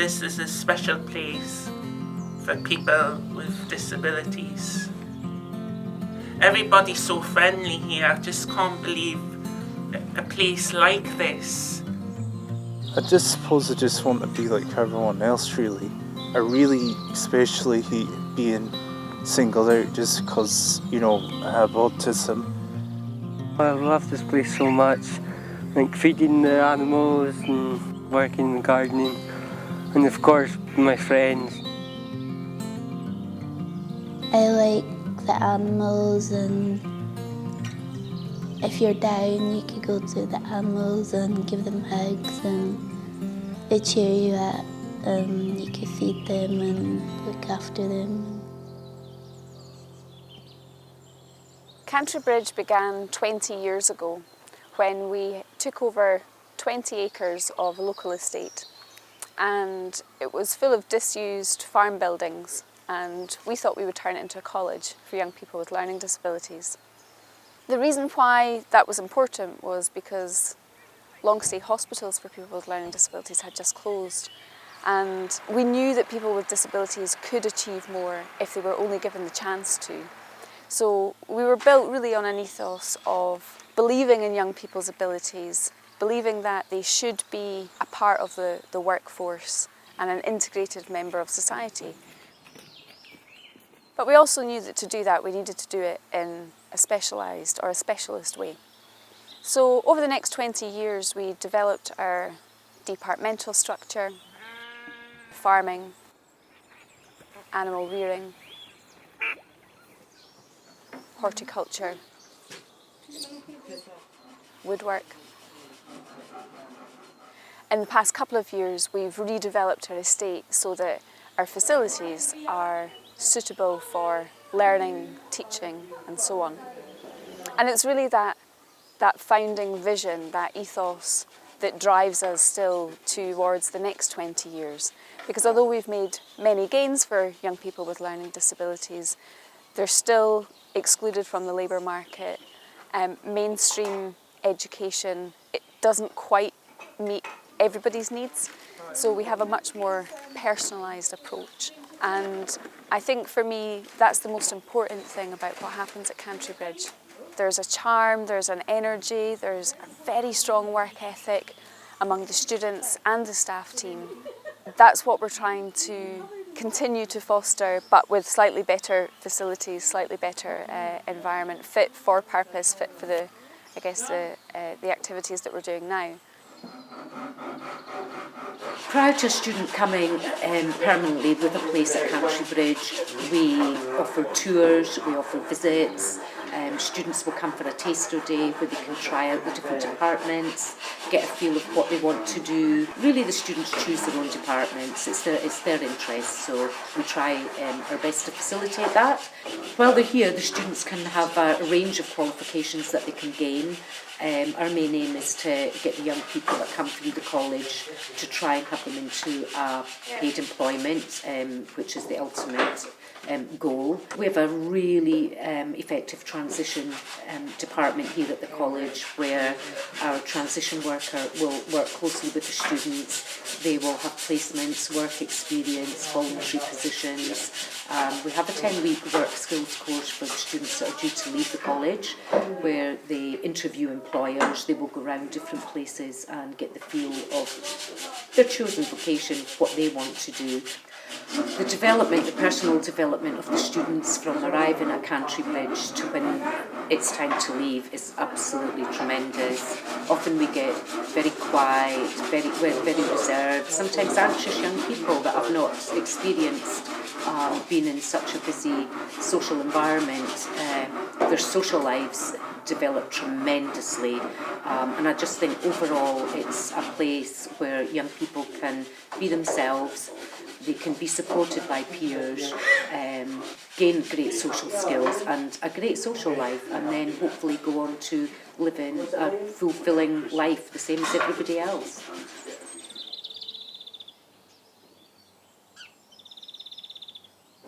this is a special place for people with disabilities. Everybody's so friendly here. I just can't believe a place like this. I just suppose I just want to be like everyone else, really. I really especially hate being singled out just because, you know, I have autism. I love this place so much, like feeding the animals and working and gardening, and of course my friends. I like the animals, and if you're down you could go to the animals and give them hugs and they cheer you up, and you can feed them and look after them. Cantraybridge began 20 years ago when we took over 20 acres of a local estate, and it was full of disused farm buildings, and we thought we would turn it into a college for young people with learning disabilities. The reason why that was important was because long-stay hospitals for people with learning disabilities had just closed, and we knew that people with disabilities could achieve more if they were only given the chance to. So we were built really on an ethos of believing in young people's abilities, believing that they should be a part of the workforce and an integrated member of society. But we also knew that to do that we needed to do it in a specialised or a specialist way. So over the next 20 years we developed our departmental structure, farming, animal rearing, horticulture, woodwork. In the past couple of years we've redeveloped our estate so that our facilities are suitable for learning, teaching and so on. And it's really that founding vision, that ethos that drives us still towards the next 20 years. Because although we've made many gains for young people with learning disabilities, they're still excluded from the labour market. Mainstream education, it doesn't quite meet everybody's needs, so we have a much more personalised approach. And I think for me that's the most important thing about what happens at Cantraybridge. There's a charm, there's an energy, there's a very strong work ethic among the students and the staff team. That's what we're trying to continue to foster, but with slightly better facilities, slightly better environment, fit for purpose, fit for the activities that we're doing now. Prior to a student coming permanently with a place at Cantraybridge, we offer tours, we offer visits. Students will come for a taster day where they can try out the different departments, get a feel of what they want to do. Really the students choose their own departments, it's their interest, so we try our best to facilitate that. While they're here, the students can have a range of qualifications that they can gain. Our main aim is to get the young people that come through the college to try and have them into paid employment, which is the ultimate goal. We have a really effective transition department here at the college where our transition worker will work closely with the students. They will have placements, work experience, voluntary positions. We have a 10-week work skills course for the students that are due to leave the college, where they interview employers. They will go around different places and get the feel of their chosen vocation, what they want to do. The development, the personal development of the students from arriving at Cantraybridge to when it's time to leave is absolutely tremendous. Often we get very quiet, very reserved, sometimes anxious young people that have not experienced being in such a busy social environment. Their social lives develop tremendously, and I just think overall it's a place where young people can be themselves. They can be supported by peers, gain great social skills and a great social life, and then hopefully go on to living a fulfilling life the same as everybody else.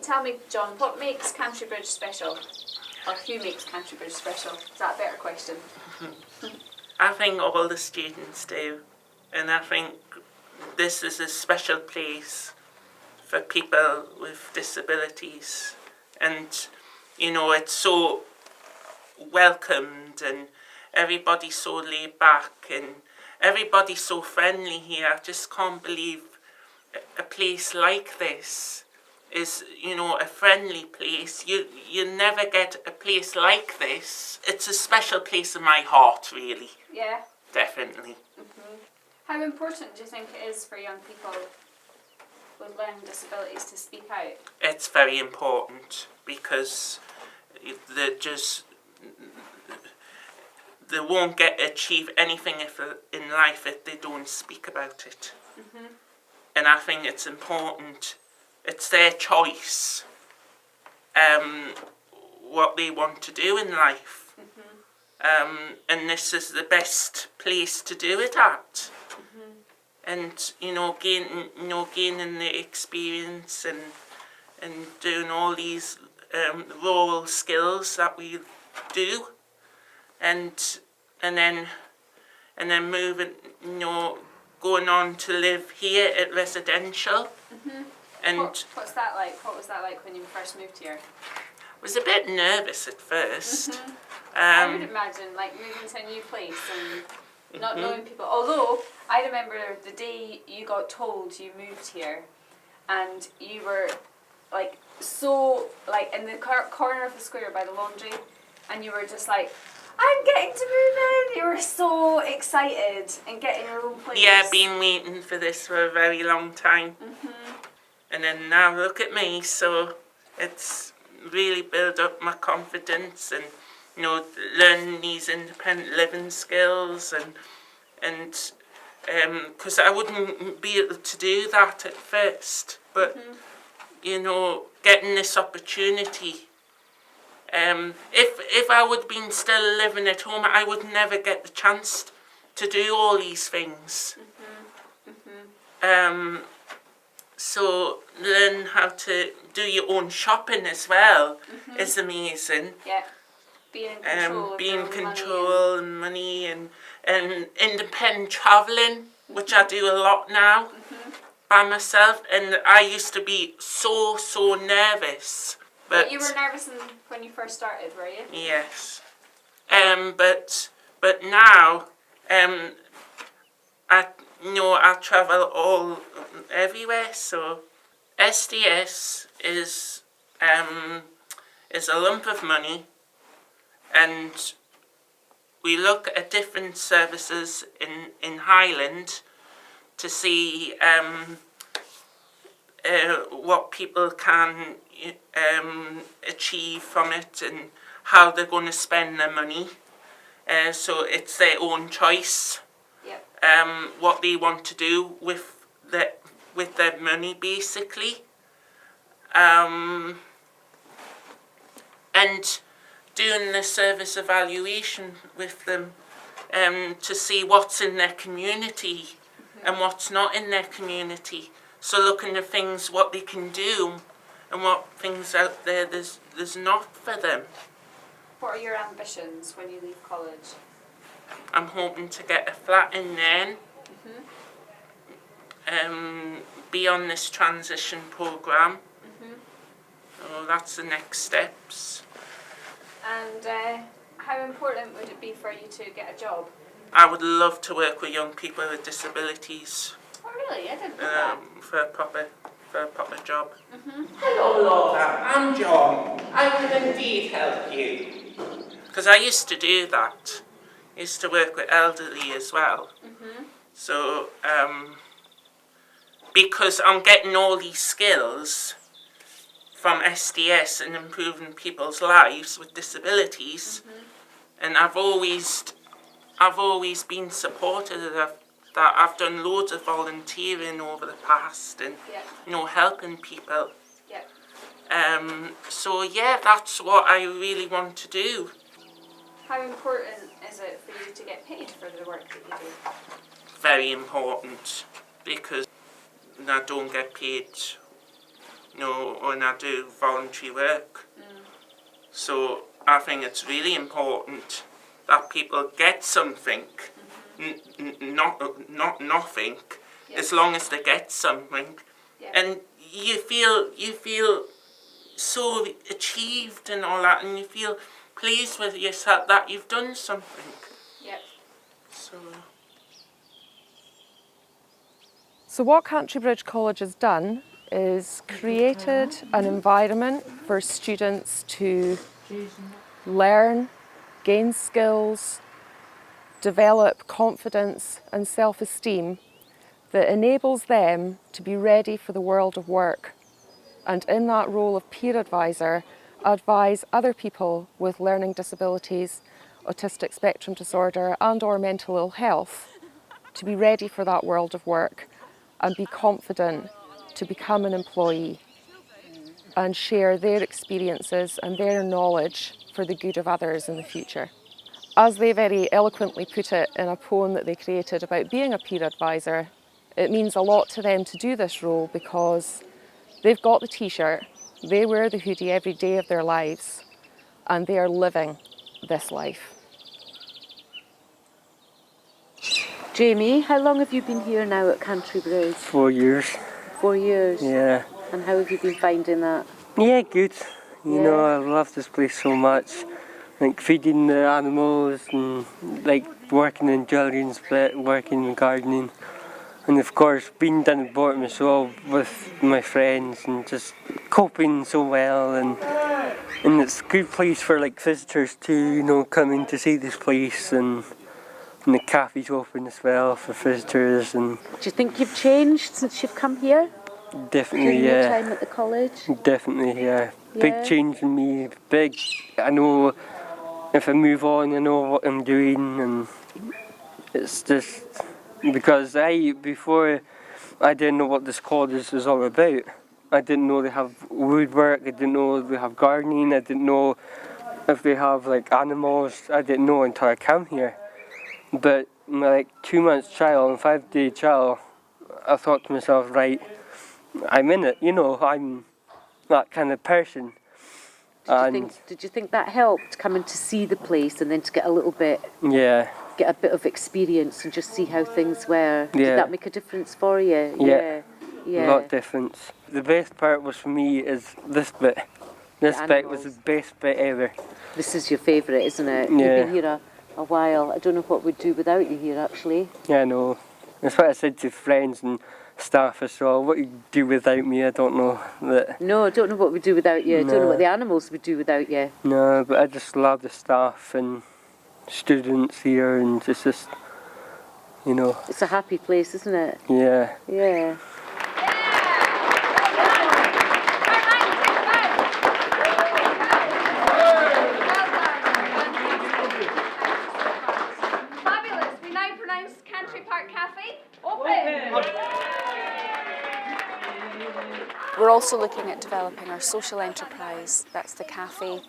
Tell me, John, what makes Cantraybridge special? Or who makes Cantraybridge special? Is that a better question? I think all the students do, and I think this is a special place for people with disabilities, and you know, it's so welcomed and everybody's so laid back and everybody's so friendly here. I just can't believe a place like this is, you know, a friendly place. You never get a place like this. It's a special place in my heart, really. Yeah. Definitely. How important do you think it is for young people with learning disabilities to speak out? It's very important because they won't achieve anything in life if they don't speak about it. And I think it's important. It's their choice, what they want to do in life. And this is the best place to do it at. And you know, gaining the experience and doing all these rural skills that we do, and then moving, you know, going on to live here at residential. And What's that like? What was that like when you first moved here? I was a bit nervous at first. I would imagine, like, moving to a new place and not knowing people. Although, I remember the day you got told you moved here and you were, like, so, like, in the corner of the square by the laundry, and you were just like, I'm getting to move in! You were so excited and getting your own place. Yeah, been waiting for this for a very long time. And then now look at me, so it's really built up my confidence and, you know, learning these independent living skills and because I wouldn't be able to do that at first, but you know, getting this opportunity. If I would have been still living at home, I would never get the chance to do all these things. So learn how to do your own shopping as well is amazing. Yeah. Being in control. Being in control and money and independent travelling, which I do a lot now by myself. And I used to be so nervous. But you were nervous when you first started, were you? Yes. But now, I travel everywhere. So SDS is a lump of money, and we look at different services in Highland to see what people can achieve from it and how they're going to spend their money. So it's their own choice. Yep. What they want to do with their money, basically. And doing the service evaluation with them to see what's in their community and what's not in their community. So looking at things, what they can do and what things out there there's not for them. What are your ambitions when you leave college? I'm hoping to get a flat in then, be on this transition programme. So that's the next steps. And how important would it be for you to get a job? I would love to work with young people with disabilities. Oh really? I didn't know that. For a proper job. Hello Laura, I'm John. I can indeed help you. Because I used to do that. I used to work with elderly as well. So because I'm getting all these skills from SDS and improving people's lives with disabilities, and I've always been supported of that. I've done loads of volunteering over the past and you know, helping people. So yeah, that's what I really want to do. How important is it for you to get paid for the work that you do? Very important, because I don't get paid, you know, when I do voluntary work. So I think it's really important that people get something, not nothing. as long as they get something. And you feel so achieved and all that, and you feel pleased with yourself that you've done something. So what Cantraybridge College has done is created an environment for students to learn, gain skills, develop confidence and self-esteem that enables them to be ready for the world of work, and in that role of peer advisor, advise other people with learning disabilities, autistic spectrum disorder and/or mental ill health to be ready for that world of work and be confident to become an employee and share their experiences and their knowledge for the good of others in the future. As they very eloquently put it in a poem that they created about being a peer advisor, it means a lot to them to do this role because they've got the t-shirt, they wear the hoodie every day of their lives, and they are living this life. Jamie, how long have you been here now at Cantraybridge? 4 years. 4 years? Yeah. And how have you been finding that? Yeah, good. You know, Yeah. I love this place so much. Like feeding the animals and like working in children's bit, working in gardening. And of course being down at the bottom as well with my friends and just coping so well, and it's a good place for like visitors to, you know, come in to see this place, and the cafe's open as well for visitors. And Do you think you've changed since you've come here? definitely, During your yeah. time at the college? Definitely, yeah. Yeah. Big change in me, big. I know if I move on, I know what I'm doing, and it's just because before I didn't know what this college was all about. I didn't know they have woodwork, I didn't know they have gardening, I didn't know if they have like animals. I didn't know until I came here. But my like 2 months trial and 5-day trial, I thought to myself, right, I'm in it, you know, I'm that kind of person. Did you think that helped, coming to see the place and then to get a little bit, Yeah, get a bit of experience and just see how things were? Yeah. Did that make a difference for you? Yeah. Yeah. a lot of difference. The best part was for me is this bit. This The bit was the animals. best bit ever. This is your favourite, isn't it? Yeah. You've been here a while. I don't know what we'd do without you here, actually. Yeah, I know. That's what I said to friends and staff as well. What you do without me, I don't know. No, I don't know what we'd do without you. I don't know No. what the animals would do without you. No, but I just love the staff and students here, and it's just, you know, It's a happy place, isn't it? yeah. Yeah. Fabulous. We now pronounce Cantry Park Cafe open. We're also looking at developing our social enterprise. That's the cafe,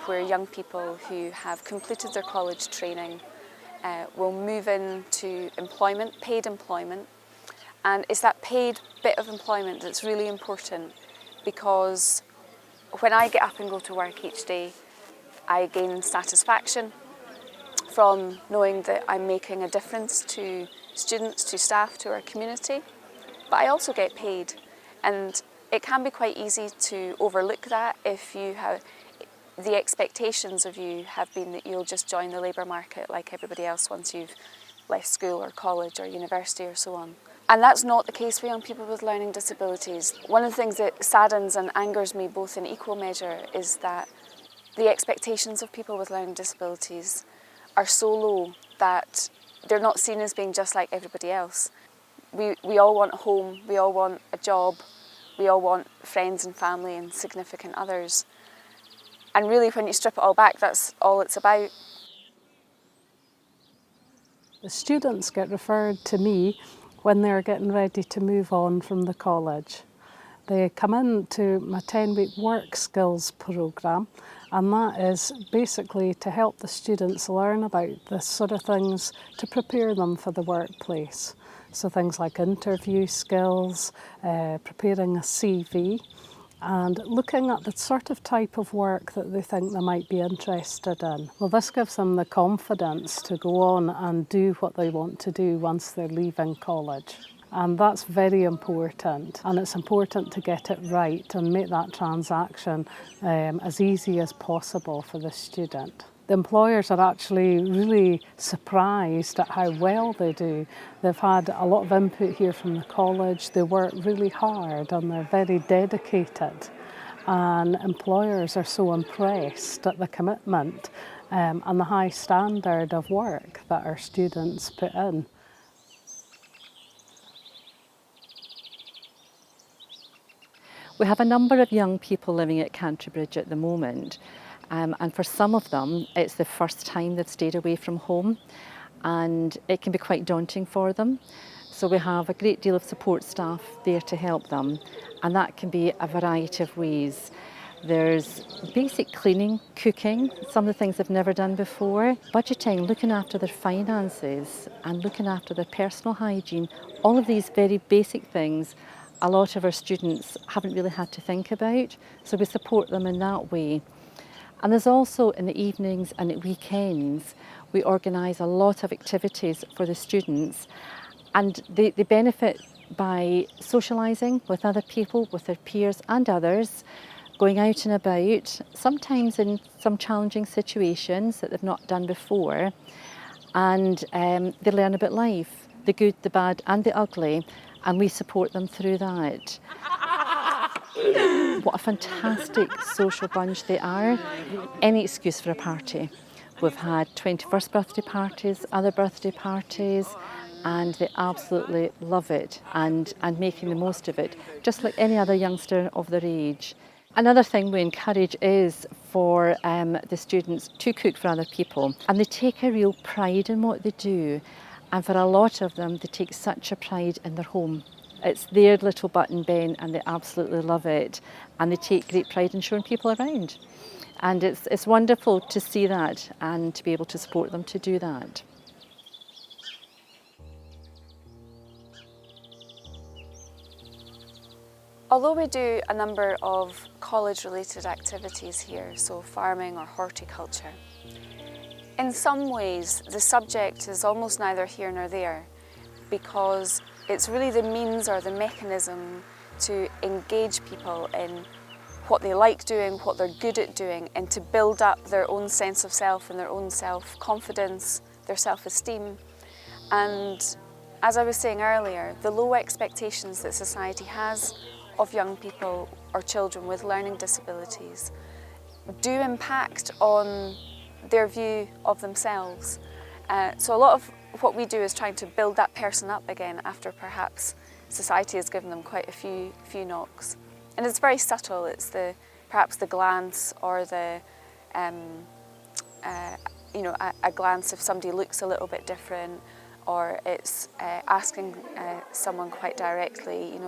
where young people who have completed their college training will move into employment, paid employment. And it's that paid bit of employment that's really important, because when I get up and go to work each day, I gain satisfaction from knowing that I'm making a difference to students, to staff, to our community. But I also get paid, and it can be quite easy to overlook that if you have the expectations of you have been that you'll just join the labour market like everybody else once you've left school or college or university or so on. And that's not the case for young people with learning disabilities. One of the things that saddens and angers me both in equal measure is that the expectations of people with learning disabilities are so low that they're not seen as being just like everybody else. We all want a home, we all want a job, we all want friends and family and significant others. And really, when you strip it all back, that's all it's about. The students get referred to me when they're getting ready to move on from the college. They come into my 10-week work skills programme, and that is basically to help the students learn about the sort of things to prepare them for the workplace. So things like interview skills, preparing a CV, and looking at the sort of type of work that they think they might be interested in. Well, this gives them the confidence to go on and do what they want to do once they're leaving college. And that's very important, and it's important to get it right and make that transaction as easy as possible for the student. The employers are actually really surprised at how well they do. They've had a lot of input here from the college. They work really hard and they're very dedicated. And employers are so impressed at the commitment and the high standard of work that our students put in. We have a number of young people living at Cantraybridge at the moment, and for some of them it's the first time they've stayed away from home, and it can be quite daunting for them. So we have a great deal of support staff there to help them, and that can be a variety of ways. There's basic cleaning, cooking, some of the things they've never done before, budgeting, looking after their finances and looking after their personal hygiene. All of these very basic things a lot of our students haven't really had to think about, so we support them in that way. And there's also in the evenings and at weekends, we organise a lot of activities for the students, and they benefit by socialising with other people, with their peers and others, going out and about, sometimes in some challenging situations that they've not done before, and they learn about life, the good, the bad and the ugly, and we support them through that. What a fantastic social bunch they are. Any excuse for a party. We've had 21st birthday parties, other birthday parties, and they absolutely love it and making the most of it, just like any other youngster of their age. Another thing we encourage is for the students to cook for other people, and they take a real pride in what they do. And for a lot of them, they take such a pride in their home. It's their little button bin and they absolutely love it. And they take great pride in showing people around. And it's wonderful to see that and to be able to support them to do that. Although we do a number of college-related activities here, so farming or horticulture, in some ways, the subject is almost neither here nor there, because it's really the means or the mechanism to engage people in what they like doing, what they're good at doing, and to build up their own sense of self and their own self-confidence, their self-esteem. And as I was saying earlier, the low expectations that society has of young people or children with learning disabilities do impact on their view of themselves. So a lot of what we do is trying to build that person up again after perhaps society has given them quite a few knocks. And it's very subtle. It's perhaps the glance or the a glance if somebody looks a little bit different, or it's asking someone quite directly,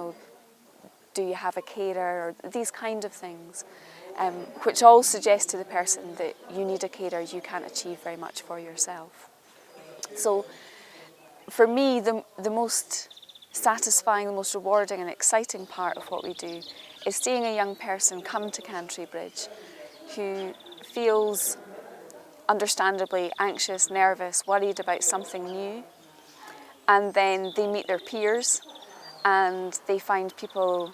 do you have a carer, or these kind of things. Which all suggest to the person that you need a carer, you can't achieve very much for yourself. So for me, the most satisfying, the most rewarding and exciting part of what we do is seeing a young person come to Cantraybridge who feels understandably anxious, nervous, worried about something new, and then they meet their peers and they find people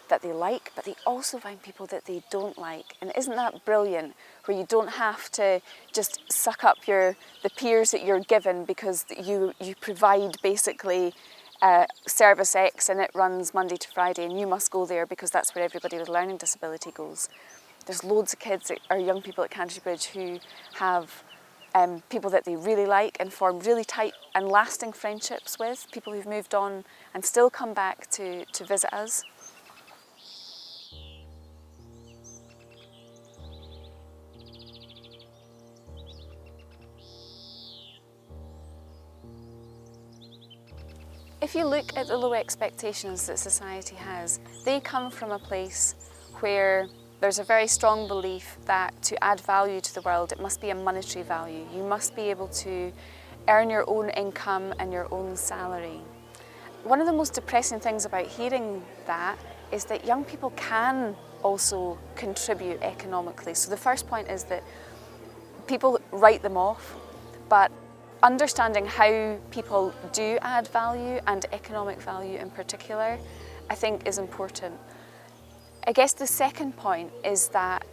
that they like, but they also find people that they don't like. And isn't that brilliant, where you don't have to just suck up the peers that you're given because you provide basically service X and it runs Monday to Friday and you must go there because that's where everybody with a learning disability goes. There's loads of kids or young people at Cantraybridge who have people that they really like and form really tight and lasting friendships with, people who've moved on and still come back to visit us. If you look at the low expectations that society has, they come from a place where there's a very strong belief that to add value to the world, it must be a monetary value. You must be able to earn your own income and your own salary. One of the most depressing things about hearing that is that young people can also contribute economically. So the first point is that people write them off, but understanding how people do add value, and economic value in particular, I think is important. I guess the second point is that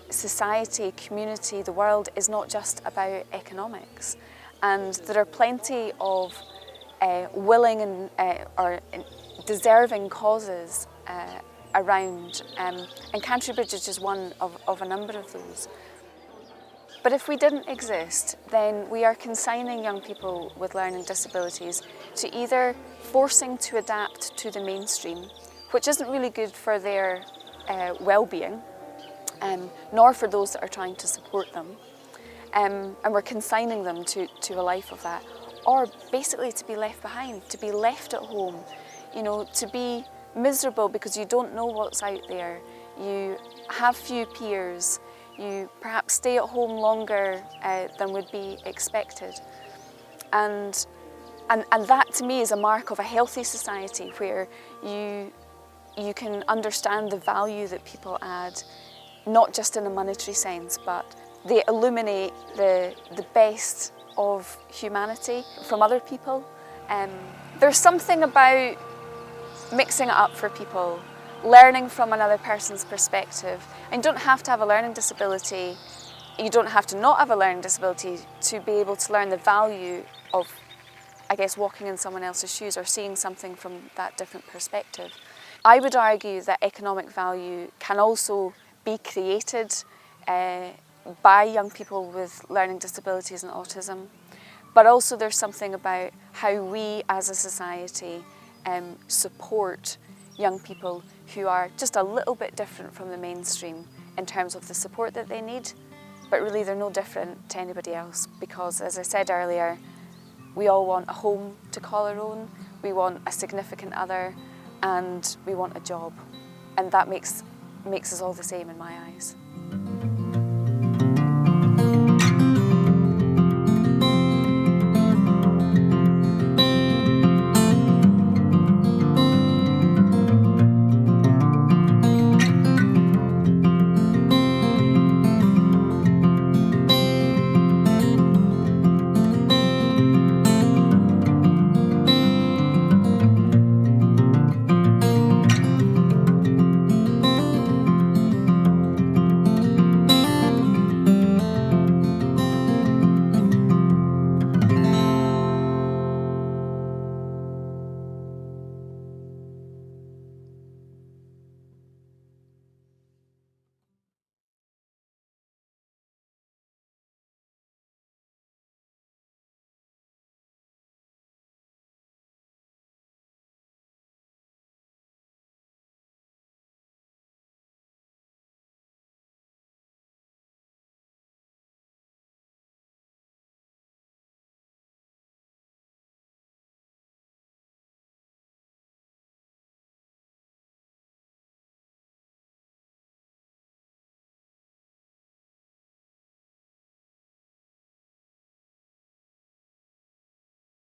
society, community, the world is not just about economics, and there are plenty of willing and or deserving causes around, and Cantraybridge is just one of a number of those. But if we didn't exist, then we are consigning young people with learning disabilities to either forcing to adapt to the mainstream, which isn't really good for their well-being, nor for those that are trying to support them, and we're consigning them to a life of that, or basically to be left behind, to be left at home, you know, to be miserable because you don't know what's out there, you have few peers, you perhaps stay at home longer than would be expected. And that to me is a mark of a healthy society where you can understand the value that people add, not just in a monetary sense, but they illuminate the best of humanity from other people. There's something about mixing it up for people, learning from another person's perspective. And you don't have to have a learning disability, you don't have to not have a learning disability to be able to learn the value of, I guess, walking in someone else's shoes or seeing something from that different perspective. I would argue that economic value can also be created by young people with learning disabilities and autism, but also there's something about how we as a society support young people who are just a little bit different from the mainstream in terms of the support that they need, but really they're no different to anybody else, because as I said earlier, we all want a home to call our own, we want a significant other, and we want a job, and that makes us all the same in my eyes.